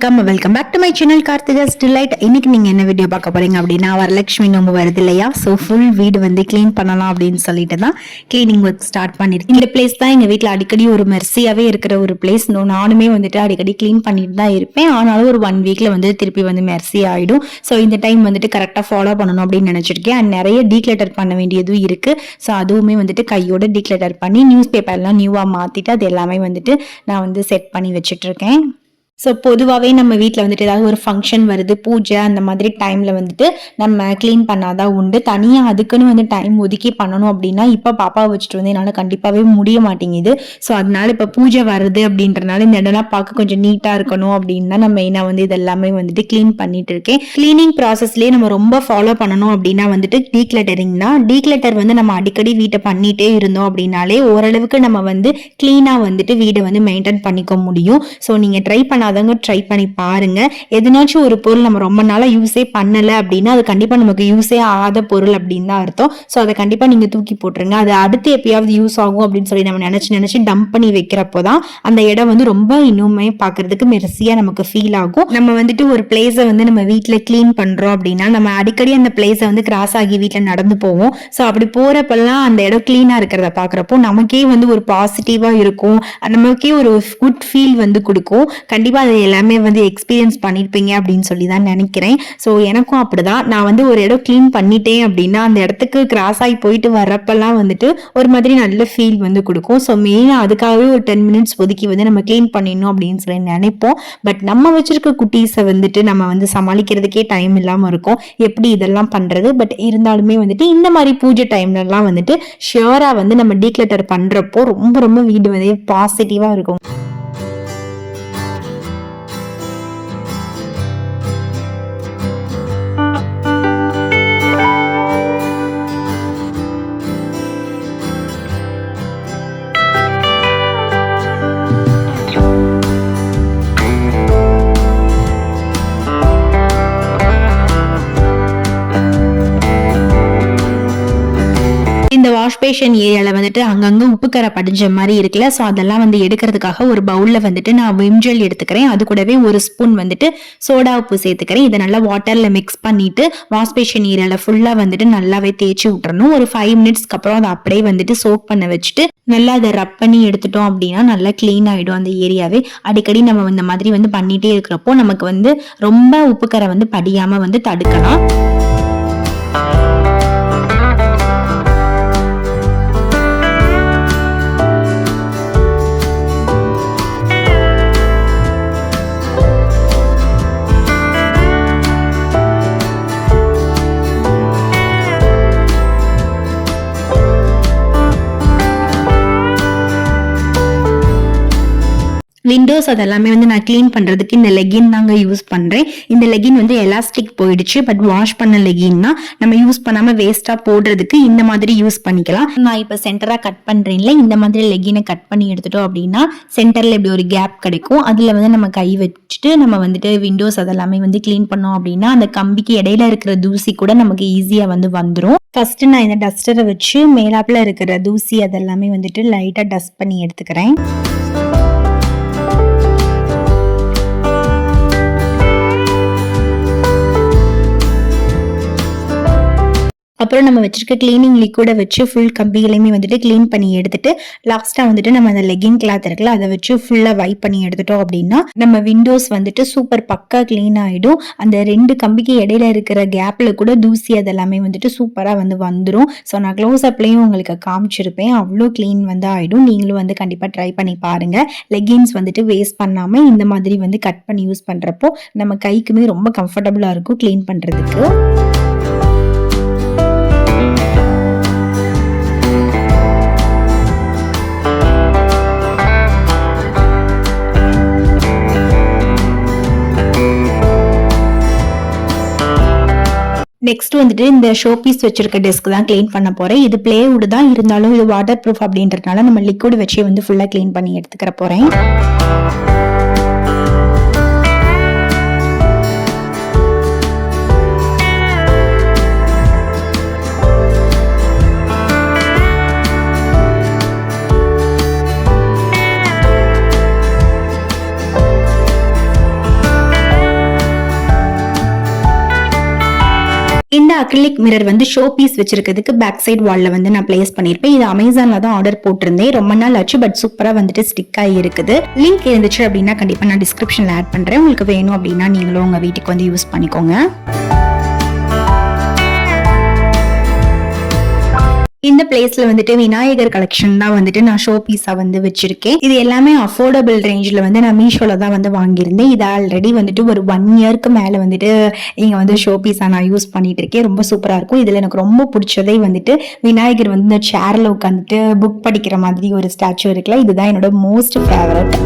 வணக்கம், welcome back to my channel Karthika's delight. இன்னைக்கு நீங்க என்ன வீடியோ பார்க்க போறீங்க அப்படின்னா, வரலட்சுமி நோம்பு வருது இல்லையா? ஸோ ஃபுல் வீடு வந்து கிளீன் பண்ணலாம் அப்படின்னு சொல்லிட்டு தான் கிளீனிங் ஒர்க் ஸ்டார்ட் பண்ணிருக்கேன். இந்த பிளேஸ் தான் எங்க வீட்டில் அடிக்கடி ஒரு மெர்சியாவே இருக்கிற ஒரு பிளேஸ். நானுமே வந்துட்டு அடிக்கடி கிளீன் பண்ணிட்டு தான் இருப்பேன். ஆனாலும் ஒரு 1 வீக்ல வந்து திருப்பி வந்து மெர்சி ஆயிடும். ஸோ இந்த டைம் வந்துட்டு கரெக்டாக ஃபாலோ பண்ணணும் அப்படின்னு நினைச்சிருக்கேன். அண்ட் நிறைய டீக்ளட்டர் பண்ண வேண்டியதும் இருக்கு. ஸோ அதுவுமே வந்துட்டு கையோட டீக்ளட்டர் பண்ணி நியூஸ் பேப்பர்லாம் நியூவா மாத்திட்டு அது எல்லாமே வந்துட்டு நான் வந்து செட் பண்ணி வச்சுட்டு இருக்கேன். ஸோ பொதுவாகவே நம்ம வீட்டில் வந்துட்டு ஏதாவது ஒரு ஃபங்க்ஷன் வருது, பூஜை அந்த மாதிரி டைமில் வந்துட்டு நம்ம க்ளீன் பண்ணாதான் உண்டு. தனியாக அதுக்குன்னு வந்து டைம் ஒதுக்கி பண்ணணும் அப்படின்னா இப்போ பாப்பாவை வச்சுட்டு வந்து என்னால் கண்டிப்பாகவே முடிய மாட்டேங்குது. ஸோ அதனால இப்போ பூஜை வருது அப்படின்றனால இந்த இடம்லாம் பார்க்க கொஞ்சம் நீட்டாக இருக்கணும் அப்படின்னு தான் நான் மெயினாக வந்து இதெல்லாமே வந்துட்டு க்ளீன் பண்ணிட்டு இருக்கேன். க்ளீனிங் ப்ராசஸ்லேயே நம்ம ரொம்ப ஃபாலோ பண்ணணும் அப்படின்னா வந்துட்டு டீக்ளட்டரிங் தான். டீக்ளட்டர் வந்து நம்ம அடிக்கடி வீட்டை பண்ணிகிட்டே இருந்தோம் அப்படின்னாலே ஓரளவுக்கு நம்ம வந்து க்ளீனாக வந்துட்டு வீடை வந்து மெயின்டைன் பண்ணிக்க முடியும். ஸோ நீங்கள் ட்ரை பண்ணி பாருங்க. எதனாச்சும் ஒரு பொருள் நம்ம ரொம்ப நாளா யூஸே பண்ணல அப்படின்னா அது கண்டிப்பா நமக்கு யூஸே ஆகாத பொருள் அப்படின்னு தான் அர்த்தம். ஸோ அதை கண்டிப்பா நீங்க தூக்கி போட்டுருங்க. அது அடுத்து எப்பயாவது யூஸ் ஆகும் அப்படின்னு சொல்லி நம்ம நினைச்சு டம்ப் பண்ணி வைக்கிறப்போதான் அந்த இடம் வந்து ரொம்ப இன்னுமே பாக்குறதுக்கு மெர்சியா நமக்கு ஃபீல் ஆகும். நம்ம வந்துட்டு ஒரு பிளேஸை வந்து நம்ம வீட்டுல கிளீன் பண்றோம் அப்படின்னா நம்ம அடிக்கடி அந்த பிளேஸை வந்து கிராஸ் ஆகி வீட்டுல நடந்து போவோம். ஸோ அப்படி போறப்பெல்லாம் அந்த இடம் கிளீனா இருக்கிறத பாக்குறப்போ நமக்கே வந்து ஒரு பாசிட்டிவா இருக்கும். நமக்கே ஒரு குட் ஃபீல் வந்து கொடுக்கும். கண்டிப்பா அதை எல்லாமே வந்து எக்ஸ்பீரியன்ஸ் பண்ணிருப்பீங்க அப்படின்னு சொல்லி தான் நினைக்கிறேன். ஸோ எனக்கும் அப்படிதான். நான் வந்து ஒரு இடம் கிளீன் பண்ணிட்டேன் அப்படின்னா அந்த இடத்துக்கு கிராஸ் ஆகி போயிட்டு வர்றப்பெல்லாம் வந்துட்டு ஒரு மாதிரி நல்ல ஃபீல் வந்து கொடுக்கும். ஸோ மெயினாக அதுக்காகவே ஒரு 10 மினிட்ஸ் ஒதுக்கி வந்து நம்ம கிளீன் பண்ணிடணும் அப்படின்னு சொல்லி நினைப்போம். பட் நம்ம வச்சிருக்க குட்டீஸை வந்துட்டு நம்ம வந்து சமாளிக்கிறதுக்கே டைம் இல்லாமல் இருக்கும். எப்படி இதெல்லாம் பண்றது? பட் இருந்தாலுமே வந்துட்டு இந்த மாதிரி பூஜை டைம்லலாம் வந்துட்டு ஷியரா வந்து நம்ம டீக்ளட்டர் பண்றப்போ ரொம்ப ரொம்ப வீடு வந்து பாசிட்டிவா இருக்கும். இந்த வாஷ் பேஷன் ஏரியால வந்துட்டு அங்கங்க உப்புக்கரை படிஞ்ச மாதிரி இருக்குல்ல. ஸோ அதெல்லாம் வந்து எடுக்கிறதுக்காக ஒரு பவுல்ல வந்துட்டு நான் விம் ஜெல் எடுத்துக்கிறேன். அது கூடவே ஒரு ஸ்பூன் வந்துட்டு சோடா உப்பு சேர்த்துக்கிறேன். இதை நல்லா வாட்டர்ல மிக்ஸ் பண்ணிட்டு வாஷ் பேஷன் ஏரியால ஃபுல்லா வந்துட்டு நல்லாவே தேய்ச்சி விட்டுறணும். ஒரு 5 மினிட்ஸ்க்கு அப்புறம் அதை அப்படியே வந்துட்டு சோக் பண்ண வச்சுட்டு நல்லா அதை ரப் பண்ணி எடுத்துட்டோம் அப்படின்னா நல்லா கிளீன் ஆயிடும் அந்த ஏரியாவே. அடிக்கடி நம்ம இந்த மாதிரி வந்து பண்ணிட்டே இருக்கிறப்போ நமக்கு வந்து ரொம்ப உப்புக்கரை வந்து படியாம வந்து தடுக்கலாம். விண்டோஸ் அதெல்லாமே வந்து நான் கிளீன் பண்றதுக்கு இந்த லெகின் தாங்க யூஸ் பண்றேன். இந்த லெகின் வந்து எலாஸ்டிக் போயிடுச்சு. பட் வாஷ் பண்ண லெகின்னா நம்ம யூஸ் பண்ணாம வேஸ்டா போடுறதுக்கு இந்த மாதிரி யூஸ் பண்ணிக்கலாம். நான் இப்ப சென்டரா கட் பண்றேன்ல, இந்த மாதிரி லெகினை கட் பண்ணி எடுத்துட்டோம் அப்படின்னா சென்டர்ல இப்படி ஒரு கேப் கிடைக்கும். அதுல வந்து நம்ம கை வச்சுட்டு நம்ம வந்துட்டு விண்டோஸ் அதெல்லாமே வந்து கிளீன் பண்ணோம் அப்படின்னா அந்த கம்பிக்கு இடையில இருக்கிற தூசி கூட நமக்கு ஈஸியா வந்து வந்துடும். ஃபர்ஸ்ட் நான் இந்த டஸ்டரை வச்சு மேலாப்புல இருக்கிற தூசி அதெல்லாமே வந்துட்டு லைட்டா டஸ்ட் பண்ணி எடுத்துக்கிறேன். அப்புறம் நம்ம வச்சிருக்க கிளீனிங் லிக்விட வச்சு ஃபுல் கம்பிகளையுமே வந்துட்டு கிளீன் பண்ணி எடுத்துட்டு லாஸ்டா வந்துட்டு நம்ம அந்த லெகின் கிளாத் இருக்குல்ல அதை வச்சு ஃபுல்லா வைப் பண்ணி எடுத்துட்டோம் அப்படின்னா நம்ம விண்டோஸ் வந்துட்டு சூப்பர் பக்கா கிளீன் ஆயிடும். அந்த 2 கம்பிக்கு இடையில இருக்கிற கேப்ல கூட தூசி அதெல்லாமே வந்துட்டு சூப்பரா வந்து வந்துடும். ஸோ நான் க்ளோஸ் அப்லையும் உங்களுக்கு காமிச்சிருப்பேன். அவ்வளோ கிளீன் வந்து ஆயிடும். நீங்களும் வந்து கண்டிப்பா ட்ரை பண்ணி பாருங்க. லெகின்ஸ் வந்துட்டு வேஸ்ட் பண்ணாம இந்த மாதிரி வந்து கட் பண்ணி யூஸ் பண்றப்போ நம்ம கைக்குமே ரொம்ப கம்ஃபர்டபுளா இருக்கும் கிளீன் பண்றதுக்கு. நெக்ஸ்ட் வந்துட்டு இந்த ஷோ பீஸ் வச்சிருக்க டெஸ்க் தான் கிளீன் பண்ண போறேன். இது பிளேவுட் தான், இருந்தாலும் இது வாட்டர் ப்ரூஃப் அப்படின்றதுனால நம்ம லிக்விட் வச்சு வந்து ஃபுல்லா கிளீன் பண்ணி எடுத்துக்கிற போறேன். இந்த அக்ரிலிக் மிரர் வந்து ஷோ பீஸ் வச்சிருக்கிறதுக்கு பேக் சைட் வால்ல வந்து நான் பிளேஸ் பண்ணிருப்பேன். இது அமேசான்ல தான் ஆர்டர் போட்டிருந்தேன். ரொம்ப நாள் ஆச்சு, பட் சூப்பரா வந்துட்டு ஸ்டிக் ஆகி இருக்குது. லிங்க் இருந்துச்சு அப்படின்னா கண்டிப்பா நான் டிஸ்கிரிப்ஷன்ல ஆட் பண்றேன். உங்களுக்கு வேணும் அப்படின்னா நீங்களும் உங்க வீட்டுக்கு வந்து யூஸ் பண்ணிக்கோங்க. இந்த பிளேஸ்ல வந்துட்டு விநாயகர் கலெக்ஷன் தான் வந்துட்டு நான் ஷோ பீஸா வந்து வச்சிருக்கேன். இது எல்லாமே அஃபோர்டபிள் ரேஞ்ச்ல வந்து நான் மீஷோல தான் வந்து வாங்கியிருந்தேன். இது ஆல்ரெடி வந்துட்டு ஒரு 1 இயர்க்கு மேல வந்துட்டு இங்க வந்து ஷோ பீஸா நான் யூஸ் பண்ணிட்டு இருக்கேன். ரொம்ப சூப்பரா இருக்கும். இதுல எனக்கு ரொம்ப பிடிச்சதே வந்துட்டு விநாயகர் வந்து இந்த சேர்ல உட்காந்துட்டு புக் படிக்கிற மாதிரி ஒரு ஸ்டாச்சு இருக்குல்ல, இதுதான் என்னோட மோஸ்ட் ஃபேவரட்.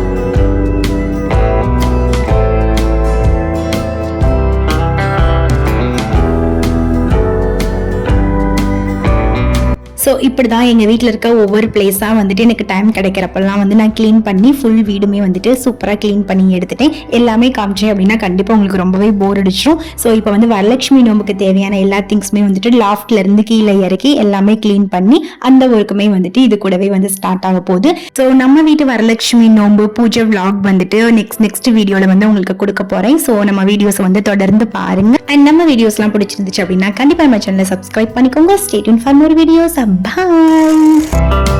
ஸோ இப்படி தான் எங்கள் வீட்டில் இருக்க ஒவ்வொரு பிளேஸாக வந்துட்டு எனக்கு டைம் கிடைக்கிறப்பெல்லாம் வந்து நான் க்ளீன் பண்ணி ஃபுல் வீடுமே வந்துட்டு சூப்பராக க்ளீன் பண்ணி எடுத்துட்டேன். எல்லாமே காமிச்சேன் அப்படின்னா கண்டிப்பாக உங்களுக்கு ரொம்பவே போர் அடிச்சிடும். ஸோ இப்போ வந்து வரலட்சுமி நோம்புக்கு தேவையான எல்லா திங்ஸுமே வந்துட்டு லாஃப்ட்ல இருந்து கீழே இறக்கி எல்லாமே க்ளீன் பண்ணி அந்த ஒர்க்குமே வந்துட்டு இது கூடவே வந்து ஸ்டார்ட் ஆக போகுது. ஸோ நம்ம வீட்டு வரலட்சுமி நோம்பு பூஜை விளாக் வந்துட்டு நெக்ஸ்ட் வீடியோவில் வந்து உங்களுக்கு கொடுக்க போகிறேன். ஸோ நம்ம வீடியோஸை வந்து தொடர்ந்து பாருங்க. அண்ட் நம்ம வீடியோஸ்லாம் பிடிச்சிருந்துச்சு அப்படின்னா கண்டிப்பாக நம்ம சேனலை சப்ஸ்கிரைப் பண்ணிக்கோங்க. Stay tune for more videos. Bye.